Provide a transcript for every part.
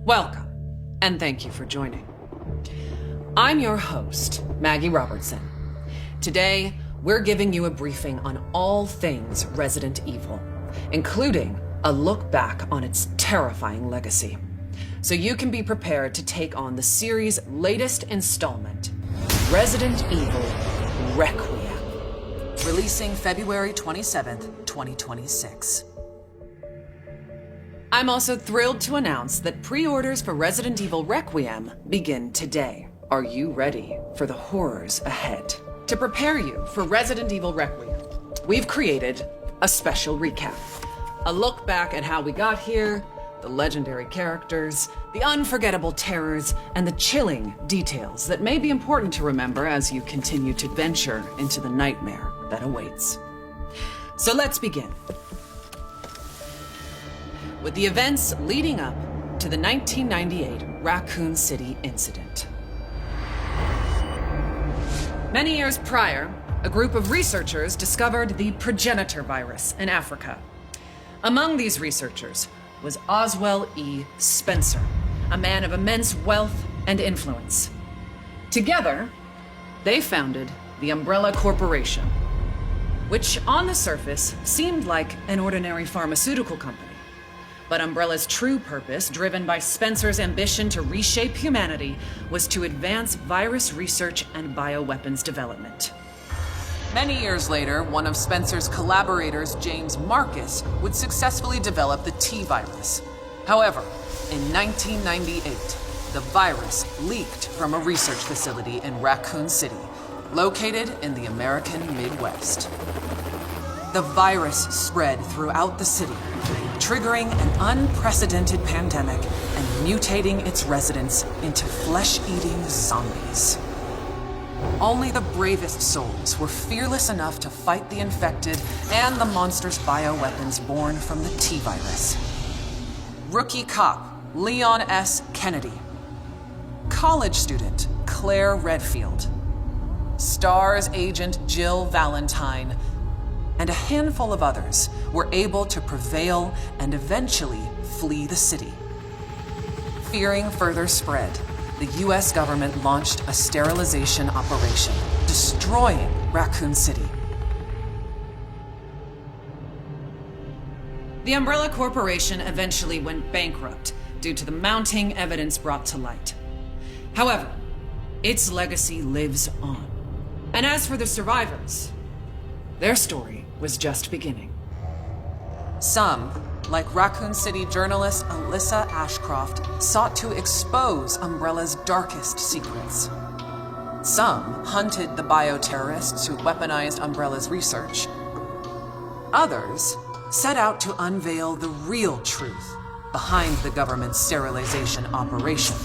Welcome, and thank you for joining. I'm your host, Maggie Robertson. Today, we're giving you a briefing on all things Resident Evil, including a look back on its terrifying legacy, so you can be prepared to take on the series' latest installment, Resident Evil Requiem, releasing February 27th, 2026. I'm also thrilled to announce that pre-orders for Resident Evil Requiem begin today. Are you ready for the horrors ahead? To prepare you for Resident Evil Requiem, we've created a special recap. A look back at how we got here, the legendary characters, the unforgettable terrors, and the chilling details that may be important to remember as you continue to venture into the nightmare that awaits. So let's begin with the events leading up to the 1998 Raccoon City incident. Many years prior, a group of researchers discovered the progenitor virus in Africa. Among these researchers was Oswell E. Spencer, a man of immense wealth and influence. Together, they founded the Umbrella Corporation, which on the surface seemed like an ordinary pharmaceutical company. But Umbrella's true purpose, driven by Spencer's ambition to reshape humanity, was to advance virus research and bioweapons development. Many years later, one of Spencer's collaborators, James Marcus, would successfully develop the T-virus. However, in 1998, the virus leaked from a research facility in Raccoon City, located in the American Midwest. The virus spread throughout the city, triggering an unprecedented pandemic and mutating its residents into flesh-eating zombies. Only the bravest souls were fearless enough to fight the infected and the monstrous bioweapons born from the T-virus. Rookie cop Leon S. Kennedy, college student Claire Redfield, STARS agent Jill Valentine, and a handful of others were able to prevail and eventually flee the city. Fearing further spread, the US government launched a sterilization operation, destroying Raccoon City. The Umbrella Corporation eventually went bankrupt due to the mounting evidence brought to light. However, its legacy lives on. And as for the survivors, their story was just beginning. Some, like Raccoon City journalist Alyssa Ashcroft, sought to expose Umbrella's darkest secrets. Some hunted the bioterrorists who weaponized Umbrella's research. Others set out to unveil the real truth behind the government's sterilization operation.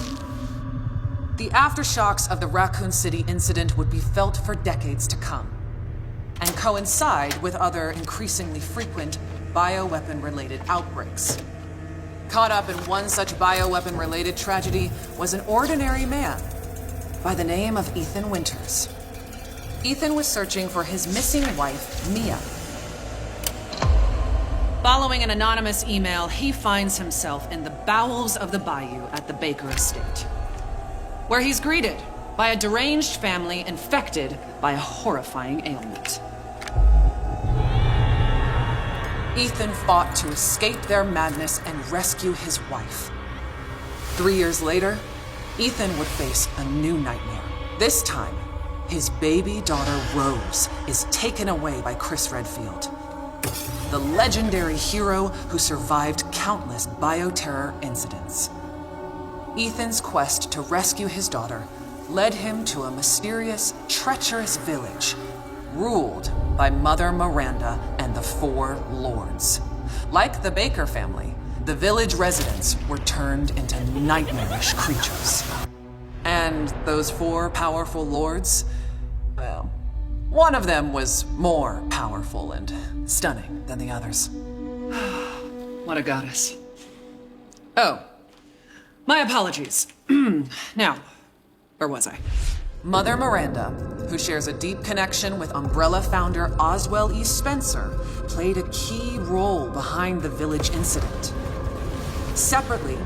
The aftershocks of the Raccoon City incident would be felt for decades to come, and coincide with other increasingly frequent bioweapon-related outbreaks. Caught up in one such bioweapon-related tragedy was an ordinary man by the name of Ethan Winters. Ethan was searching for his missing wife, Mia. Following an anonymous email, he finds himself in the bowels of the bayou at the Baker estate, where he's greeted by a deranged family infected by a horrifying ailment. Ethan fought to escape their madness and rescue his wife. 3 years later, Ethan would face a new nightmare. This time, his baby daughter Rose is taken away by Chris Redfield, the legendary hero who survived countless bioterror incidents. Ethan's quest to rescue his daughter led him to a mysterious, treacherous village ruled by Mother Miranda and the Four Lords. Like the Baker family, the village residents were turned into nightmarish creatures. And those four powerful lords, well, one of them was more powerful and stunning than the others. What a goddess. Oh, my apologies. Now, where was I? Mother Miranda, who shares a deep connection with Umbrella founder Oswell E. Spencer, played a key role behind the village incident. Separately,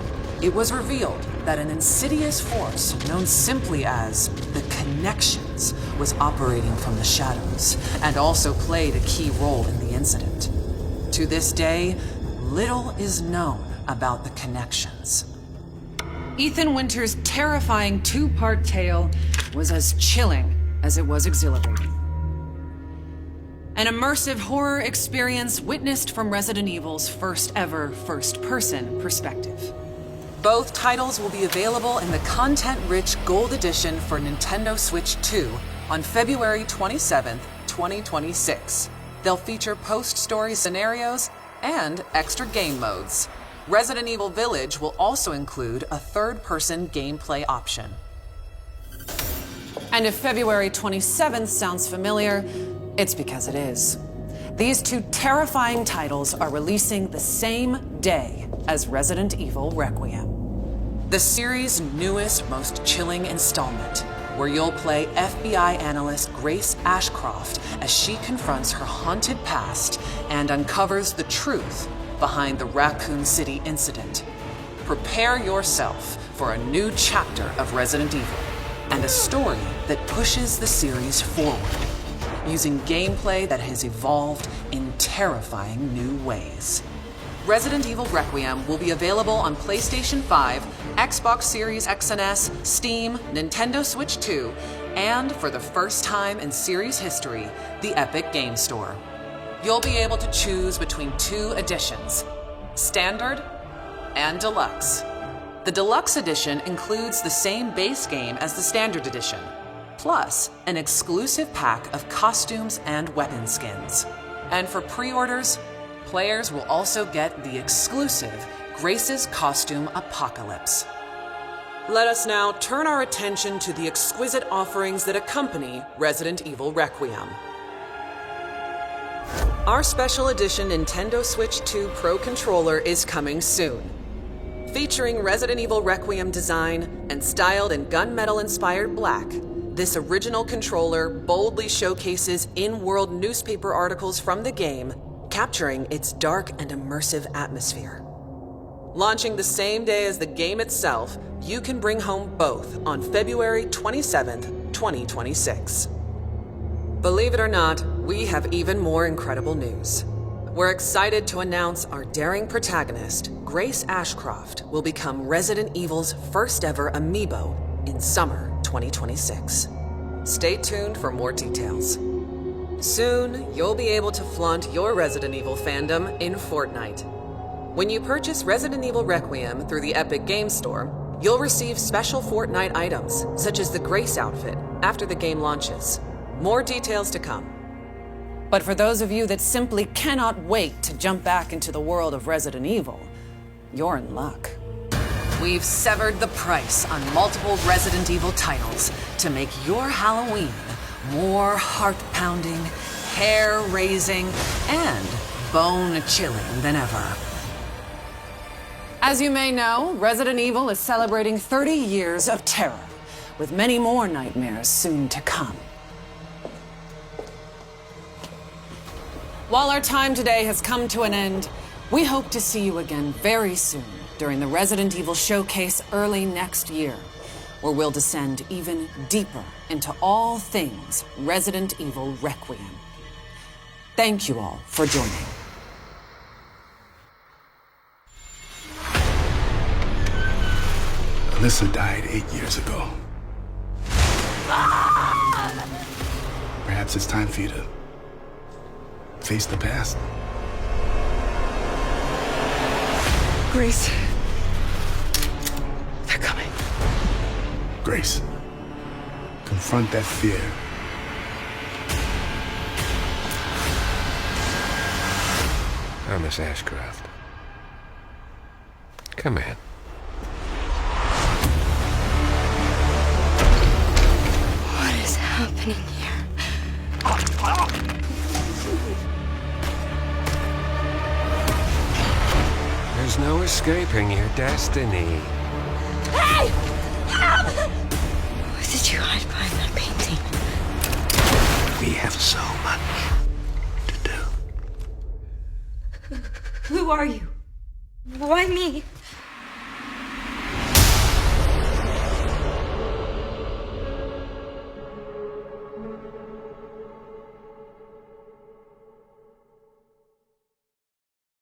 It was revealed that an insidious force known simply as the Connections was operating from the shadows and also played a key role in the incident. To this day, little is known about the Connections. Ethan Winter's terrifying two-part tale was as chilling as it was exhilarating. An immersive horror experience witnessed from Resident Evil's first ever first-person perspective. Both titles will be available in the content-rich Gold Edition for Nintendo Switch 2 on February 27th, 2026. They'll feature post-story scenarios and extra game modes. Resident Evil Village will also include a third-person gameplay option. And if February 27th sounds familiar, it's because it is. These two terrifying titles are releasing the same day as Resident Evil Requiem. The series' newest, most chilling installment, where you'll play FBI analyst Grace Ashcroft as she confronts her haunted past and uncovers the truth behind the Raccoon City incident. Prepare yourself for a new chapter of Resident Evil and a story that pushes the series forward, using gameplay that has evolved in terrifying new ways. Resident Evil Requiem will be available on PlayStation 5, Xbox Series X and S, Steam, Nintendo Switch 2, and for the first time in series history, the Epic Game Store. You'll be able to choose between two editions, Standard and Deluxe. The Deluxe Edition includes the same base game as the Standard Edition, plus an exclusive pack of costumes and weapon skins. And for pre-orders, players will also get the exclusive Grace's Costume Apocalypse. Let us now turn our attention to the exquisite offerings that accompany Resident Evil Requiem. Our special edition Nintendo Switch 2 Pro controller is coming soon. Featuring Resident Evil Requiem design and styled in gunmetal-inspired black, this original controller boldly showcases in-world newspaper articles from the game, capturing its dark and immersive atmosphere. Launching the same day as the game itself, you can bring home both on February 27th, 2026. Believe it or not, we have even more incredible news. We're excited to announce our daring protagonist, Grace Ashcroft, will become Resident Evil's first ever amiibo in summer 2026. Stay tuned for more details. Soon, you'll be able to flaunt your Resident Evil fandom in Fortnite. When you purchase Resident Evil Requiem through the Epic Game Store, you'll receive special Fortnite items, such as the Grace outfit, after the game launches. More details to come. But for those of you that simply cannot wait to jump back into the world of Resident Evil, you're in luck. We've severed the price on multiple Resident Evil titles to make your Halloween more heart-pounding, hair-raising, and bone-chilling than ever. As you may know, Resident Evil is celebrating 30 years of terror, with many more nightmares soon to come. While our time today has come to an end, we hope to see you again very soon during the Resident Evil Showcase early next year, where we'll descend even deeper into all things Resident Evil Requiem. Thank you all for joining. Alyssa died 8 years ago. Perhaps it's time for you to face the past. Grace. They're coming. Grace, confront that fear. Miss Ashcroft. Come in. What is happening here? There's no escaping your destiny. Hey! Help! What did you hide behind that painting? We have so much to do. Who are you? Why me?